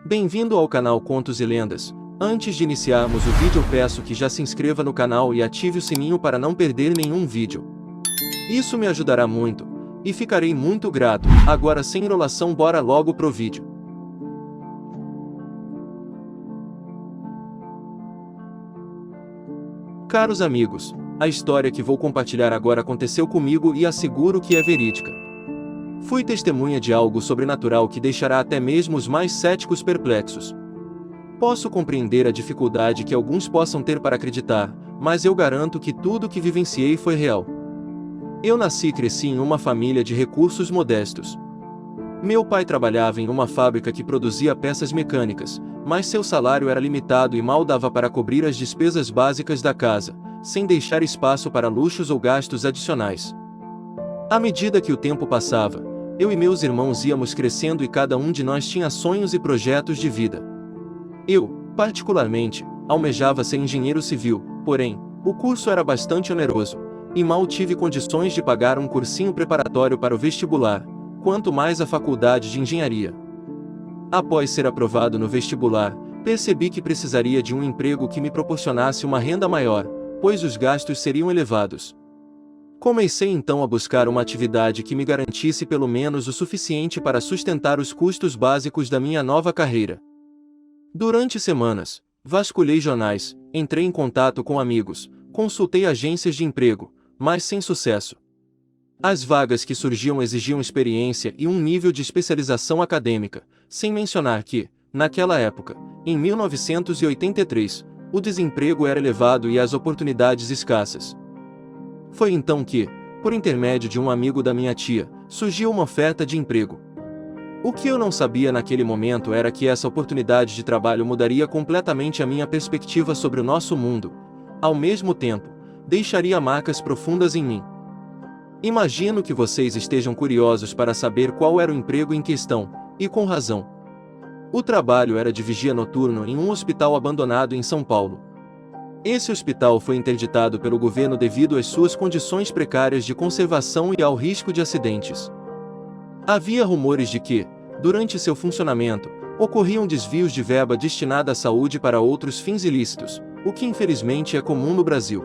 Bem-vindo ao canal Contos e Lendas. Antes de iniciarmos o vídeo, peço que já se inscreva no canal e ative o sininho para não perder nenhum vídeo. Isso me ajudará muito, e ficarei muito grato. Agora, sem enrolação, bora logo pro vídeo. Caros amigos, a história que vou compartilhar agora aconteceu comigo e asseguro que é verídica. Fui testemunha de algo sobrenatural que deixará até mesmo os mais céticos perplexos. Posso compreender a dificuldade que alguns possam ter para acreditar, mas eu garanto que tudo o que vivenciei foi real. Eu nasci e cresci em uma família de recursos modestos. Meu pai trabalhava em uma fábrica que produzia peças mecânicas, mas seu salário era limitado e mal dava para cobrir as despesas básicas da casa, sem deixar espaço para luxos ou gastos adicionais. À medida que o tempo passava, eu e meus irmãos íamos crescendo e cada um de nós tinha sonhos e projetos de vida. Eu, particularmente, almejava ser engenheiro civil, porém, o curso era bastante oneroso, e mal tive condições de pagar um cursinho preparatório para o vestibular, quanto mais a faculdade de engenharia. Após ser aprovado no vestibular, percebi que precisaria de um emprego que me proporcionasse uma renda maior, pois os gastos seriam elevados. Comecei então a buscar uma atividade que me garantisse pelo menos o suficiente para sustentar os custos básicos da minha nova carreira. Durante semanas, vasculhei jornais, entrei em contato com amigos, consultei agências de emprego, mas sem sucesso. As vagas que surgiam exigiam experiência e um nível de especialização acadêmica, sem mencionar que, naquela época, em 1983, o desemprego era elevado e as oportunidades escassas. Foi então que, por intermédio de um amigo da minha tia, surgiu uma oferta de emprego. O que eu não sabia naquele momento era que essa oportunidade de trabalho mudaria completamente a minha perspectiva sobre o nosso mundo. Ao mesmo tempo, deixaria marcas profundas em mim. Imagino que vocês estejam curiosos para saber qual era o emprego em questão, e com razão. O trabalho era de vigia noturno em um hospital abandonado em São Paulo. Esse hospital foi interditado pelo governo devido às suas condições precárias de conservação e ao risco de acidentes. Havia rumores de que, durante seu funcionamento, ocorriam desvios de verba destinada à saúde para outros fins ilícitos, o que infelizmente é comum no Brasil.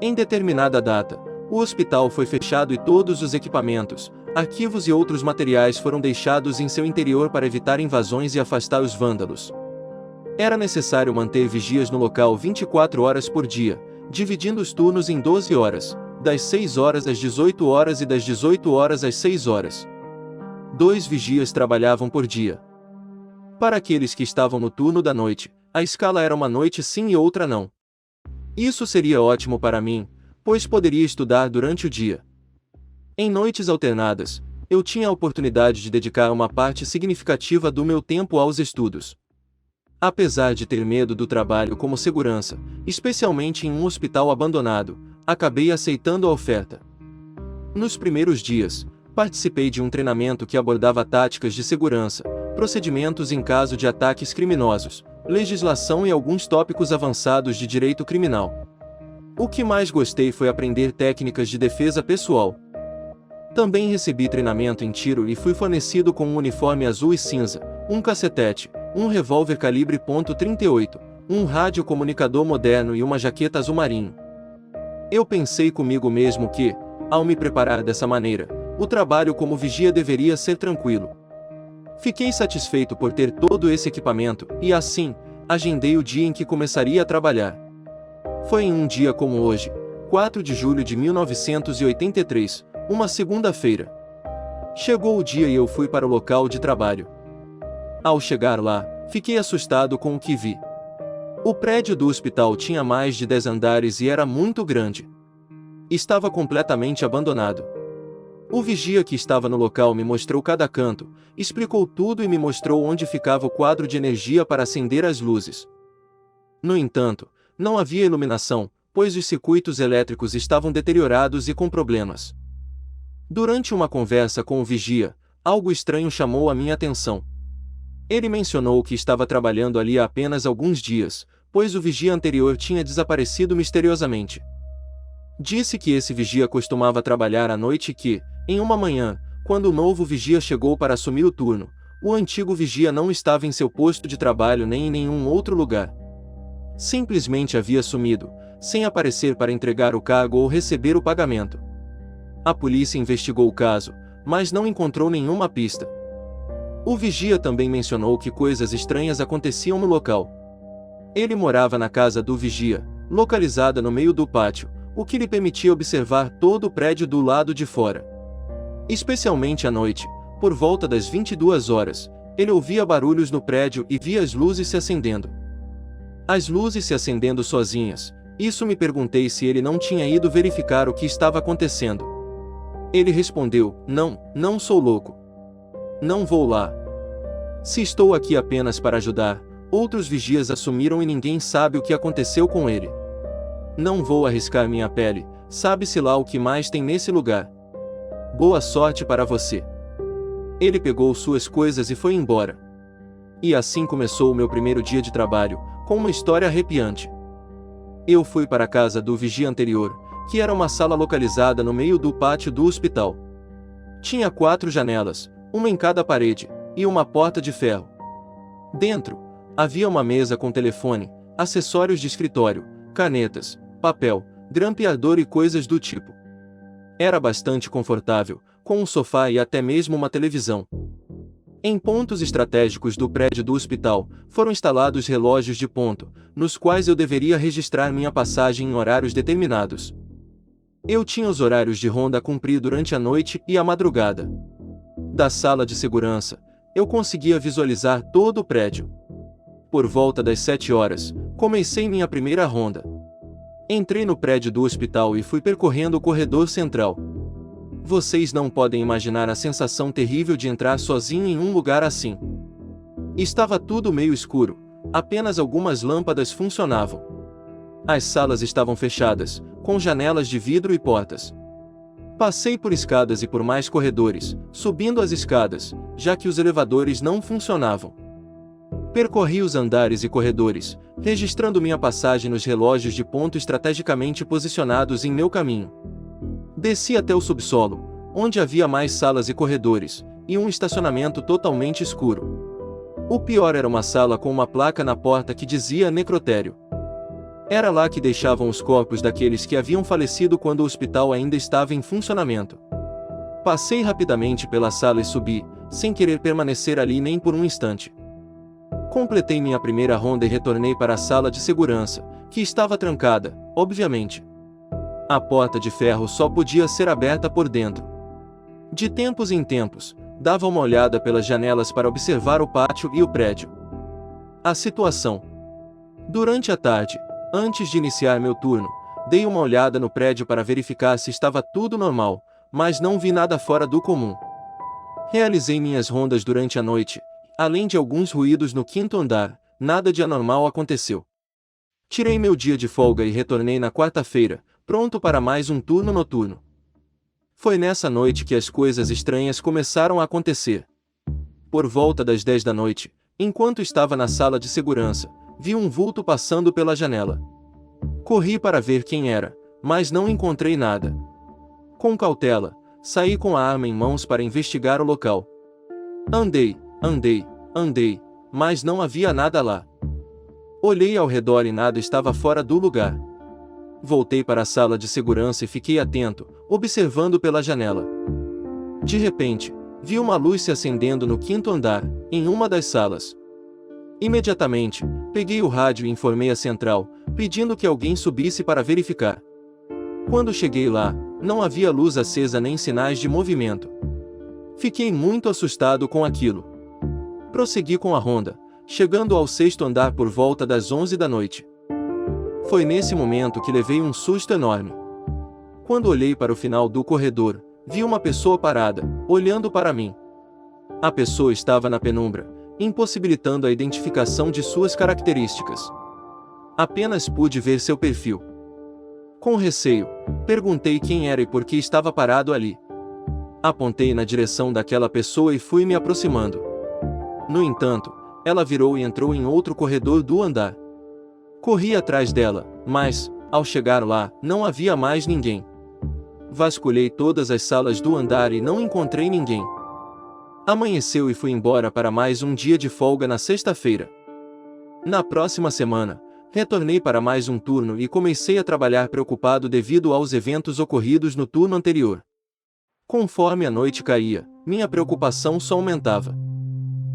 Em determinada data, o hospital foi fechado e todos os equipamentos, arquivos e outros materiais foram deixados em seu interior para evitar invasões e afastar os vândalos. Era necessário manter vigias no local 24 horas por dia, dividindo os turnos em 12 horas, das 6 horas às 18 horas e das 18 horas às 6 horas. 2 vigias trabalhavam por dia. Para aqueles que estavam no turno da noite, a escala era uma noite sim e outra não. Isso seria ótimo para mim, pois poderia estudar durante o dia. Em noites alternadas, eu tinha a oportunidade de dedicar uma parte significativa do meu tempo aos estudos. Apesar de ter medo do trabalho como segurança, especialmente em um hospital abandonado, acabei aceitando a oferta. Nos primeiros dias, participei de um treinamento que abordava táticas de segurança, procedimentos em caso de ataques criminosos, legislação e alguns tópicos avançados de direito criminal. O que mais gostei foi aprender técnicas de defesa pessoal. Também recebi treinamento em tiro e fui fornecido com um uniforme azul e cinza, um cacetete, um revólver calibre .38, um rádio comunicador moderno e uma jaqueta azul marinho. Eu pensei comigo mesmo que, ao me preparar dessa maneira, o trabalho como vigia deveria ser tranquilo. Fiquei satisfeito por ter todo esse equipamento, e assim, agendei o dia em que começaria a trabalhar. Foi em um dia como hoje, 4 de julho de 1983, uma segunda-feira. Chegou o dia e eu fui para o local de trabalho. Ao chegar lá, fiquei assustado com o que vi. O prédio do hospital tinha mais de 10 andares e era muito grande. Estava completamente abandonado. O vigia que estava no local me mostrou cada canto, explicou tudo e me mostrou onde ficava o quadro de energia para acender as luzes. No entanto, não havia iluminação, pois os circuitos elétricos estavam deteriorados e com problemas. Durante uma conversa com o vigia, algo estranho chamou a minha atenção. Ele mencionou que estava trabalhando ali há apenas alguns dias, pois o vigia anterior tinha desaparecido misteriosamente. Disse que esse vigia costumava trabalhar à noite e que, em uma manhã, quando o novo vigia chegou para assumir o turno, O antigo vigia não estava em seu posto de trabalho nem em nenhum outro lugar. Simplesmente havia sumido, sem aparecer para entregar o cargo ou receber o pagamento. A polícia investigou o caso, mas não encontrou nenhuma pista. O vigia também mencionou que coisas estranhas aconteciam no local. Ele morava na casa do vigia, localizada no meio do pátio, o que lhe permitia observar todo o prédio do lado de fora. Especialmente à noite, por volta das 22 horas, ele ouvia barulhos no prédio e via as luzes se acendendo. As luzes se acendendo sozinhas, isso me perguntei se ele não tinha ido verificar o que estava acontecendo. Ele respondeu: não sou louco. Não vou lá. Se estou aqui apenas para ajudar, outros vigias assumiram e ninguém sabe o que aconteceu com ele. Não vou arriscar minha pele, sabe-se lá o que mais tem nesse lugar. Boa sorte para você. Ele pegou suas coisas e foi embora. E assim começou o meu primeiro dia de trabalho, com uma história arrepiante. Eu fui para a casa do vigia anterior, que era uma sala localizada no meio do pátio do hospital. Tinha 4 janelas, uma em cada parede, e uma porta de ferro. Dentro, havia uma mesa com telefone, acessórios de escritório, canetas, papel, grampeador e coisas do tipo. Era bastante confortável, com um sofá e até mesmo uma televisão. Em pontos estratégicos do prédio do hospital, foram instalados relógios de ponto, nos quais eu deveria registrar minha passagem em horários determinados. Eu tinha os horários de ronda a cumprir durante a noite e a madrugada. Da sala de segurança, eu conseguia visualizar todo o prédio. Por volta das 7 horas, comecei minha primeira ronda. Entrei no prédio do hospital e fui percorrendo o corredor central. Vocês não podem imaginar a sensação terrível de entrar sozinho em um lugar assim. Estava tudo meio escuro, apenas algumas lâmpadas funcionavam. As salas estavam fechadas, com janelas de vidro e portas. Passei por escadas e por mais corredores, subindo as escadas, já que os elevadores não funcionavam. Percorri os andares e corredores, registrando minha passagem nos relógios de ponto estrategicamente posicionados em meu caminho. Desci até o subsolo, onde havia mais salas e corredores, e um estacionamento totalmente escuro. O pior era uma sala com uma placa na porta que dizia necrotério. Era lá que deixavam os corpos daqueles que haviam falecido quando o hospital ainda estava em funcionamento. Passei rapidamente pela sala e subi, sem querer permanecer ali nem por um instante. Completei minha primeira ronda e retornei para a sala de segurança, que estava trancada, obviamente. A porta de ferro só podia ser aberta por dentro. De tempos em tempos, dava uma olhada pelas janelas para observar o pátio e o prédio. A situação. Durante a tarde, antes de iniciar meu turno, dei uma olhada no prédio para verificar se estava tudo normal, mas não vi nada fora do comum. Realizei minhas rondas durante a noite. Além de alguns ruídos no 5º andar, nada de anormal aconteceu. Tirei meu dia de folga e retornei na quarta-feira, pronto para mais um turno noturno. Foi nessa noite que as coisas estranhas começaram a acontecer. Por volta das 10 da noite, enquanto estava na sala de segurança, vi um vulto passando pela janela. Corri para ver quem era, mas não encontrei nada. Com cautela, saí com a arma em mãos para investigar o local. Andei, mas não havia nada lá. Olhei ao redor e nada estava fora do lugar. Voltei para a sala de segurança e fiquei atento, observando pela janela. De repente, vi uma luz se acendendo no 5º andar, em uma das salas. Imediatamente, peguei o rádio e informei a central, pedindo que alguém subisse para verificar. Quando cheguei lá, não havia luz acesa nem sinais de movimento. Fiquei muito assustado com aquilo. Prossegui com a ronda, chegando ao 6º andar por volta das 11 da noite. Foi nesse momento que levei um susto enorme. Quando olhei para o final do corredor, vi uma pessoa parada, olhando para mim. A pessoa estava na penumbra, impossibilitando a identificação de suas características. Apenas pude ver seu perfil. Com receio, perguntei quem era e por que estava parado ali. Apontei na direção daquela pessoa e fui me aproximando. No entanto, ela virou e entrou em outro corredor do andar. Corri atrás dela, mas, ao chegar lá, não havia mais ninguém. Vasculhei todas as salas do andar e não encontrei ninguém. Amanheceu e fui embora para mais um dia de folga na sexta-feira. Na próxima semana, retornei para mais um turno e comecei a trabalhar preocupado devido aos eventos ocorridos no turno anterior. Conforme a noite caía, minha preocupação só aumentava.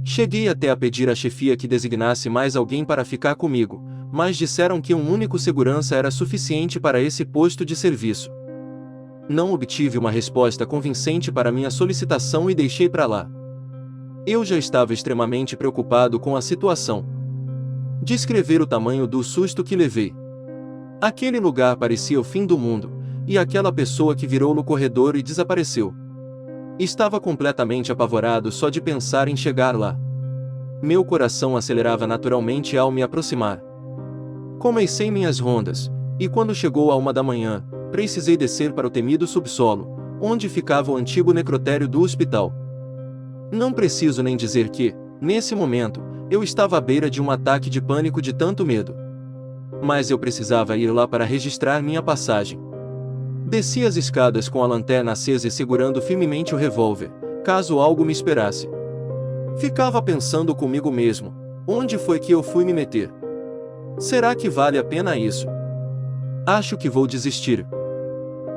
Cheguei até a pedir à chefia que designasse mais alguém para ficar comigo, mas disseram que um único segurança era suficiente para esse posto de serviço. Não obtive uma resposta convincente para minha solicitação e deixei para lá. Eu já estava extremamente preocupado com a situação. Descrever o tamanho do susto que levei. Aquele lugar parecia o fim do mundo, e aquela pessoa que virou no corredor e desapareceu. Estava completamente apavorado só de pensar em chegar lá. Meu coração acelerava naturalmente ao me aproximar. Comecei minhas rondas, e quando chegou a 1 da manhã, precisei descer para o temido subsolo, onde ficava o antigo necrotério do hospital. Não preciso nem dizer que, nesse momento, eu estava à beira de um ataque de pânico de tanto medo. Mas eu precisava ir lá para registrar minha passagem. Desci as escadas com a lanterna acesa e segurando firmemente o revólver, caso algo me esperasse. Ficava pensando comigo mesmo, onde foi que eu fui me meter? Será que vale a pena isso? Acho que vou desistir.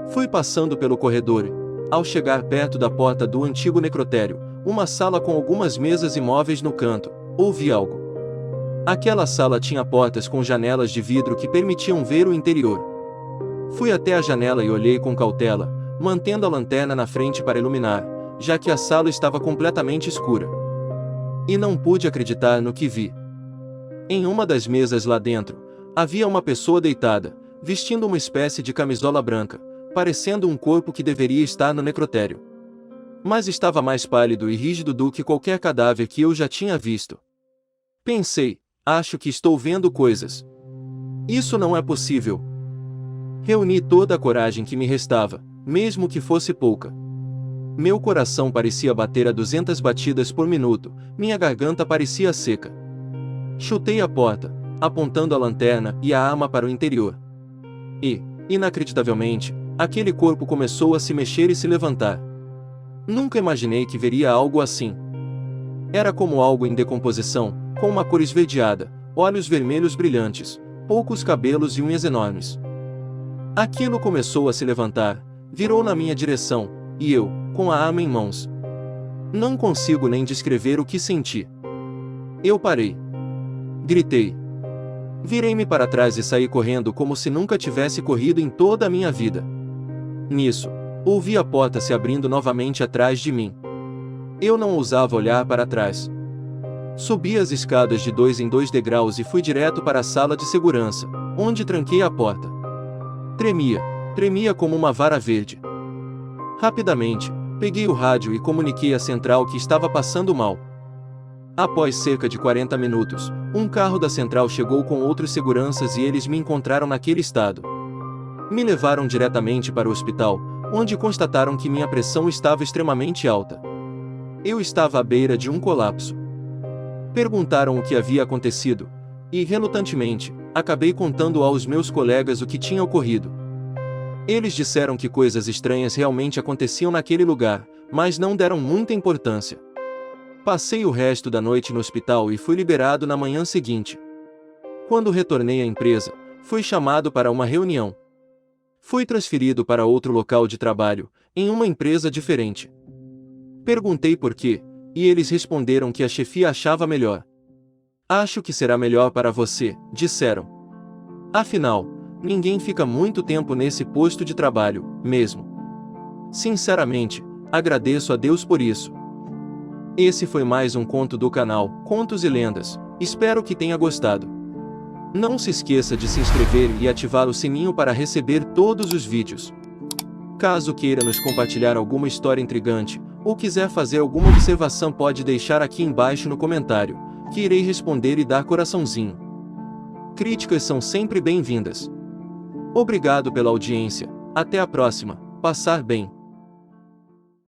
Fui passando pelo corredor e, ao chegar perto da porta do antigo necrotério, uma sala com algumas mesas e móveis no canto, ouvi algo. Aquela sala tinha portas com janelas de vidro que permitiam ver o interior. Fui até a janela e olhei com cautela, mantendo a lanterna na frente para iluminar, já que a sala estava completamente escura. E não pude acreditar no que vi. Em uma das mesas lá dentro, havia uma pessoa deitada, vestindo uma espécie de camisola branca, parecendo um corpo que deveria estar no necrotério. Mas estava mais pálido e rígido do que qualquer cadáver que eu já tinha visto. Pensei, acho que estou vendo coisas. Isso não é possível. Reuni toda a coragem que me restava, mesmo que fosse pouca. Meu coração parecia bater a 200 batidas por minuto, minha garganta parecia seca. Chutei a porta, apontando a lanterna e a arma para o interior. E, inacreditavelmente, aquele corpo começou a se mexer e se levantar. Nunca imaginei que veria algo assim. Era como algo em decomposição, com uma cor esverdeada, olhos vermelhos brilhantes, poucos cabelos e unhas enormes. Aquilo começou a se levantar, virou na minha direção, e eu, com a arma em mãos. Não consigo nem descrever o que senti. Eu parei. Gritei. Virei-me para trás e saí correndo como se nunca tivesse corrido em toda a minha vida. Nisso, ouvi a porta se abrindo novamente atrás de mim. Eu não ousava olhar para trás. Subi as escadas de 2 em 2 degraus e fui direto para a sala de segurança, onde tranquei a porta. Tremia como uma vara verde. Rapidamente, peguei o rádio e comuniquei à central que estava passando mal. Após cerca de 40 minutos, um carro da central chegou com outros seguranças e eles me encontraram naquele estado. Me levaram diretamente para o hospital, onde constataram que minha pressão estava extremamente alta. Eu estava à beira de um colapso. Perguntaram o que havia acontecido, e, relutantemente, acabei contando aos meus colegas o que tinha ocorrido. Eles disseram que coisas estranhas realmente aconteciam naquele lugar, mas não deram muita importância. Passei o resto da noite no hospital e fui liberado na manhã seguinte. Quando retornei à empresa, fui chamado para uma reunião. Fui transferido para outro local de trabalho, em uma empresa diferente. Perguntei por quê, e eles responderam que a chefia achava melhor. Acho que será melhor para você, disseram. Afinal, ninguém fica muito tempo nesse posto de trabalho, mesmo. Sinceramente, agradeço a Deus por isso. Esse foi mais um conto do canal Contos e Lendas, espero que tenha gostado. Não se esqueça de se inscrever e ativar o sininho para receber todos os vídeos. Caso queira nos compartilhar alguma história intrigante, ou quiser fazer alguma observação, pode deixar aqui embaixo no comentário, que irei responder e dar coraçãozinho. Críticas são sempre bem-vindas. Obrigado pela audiência, até a próxima, passar bem.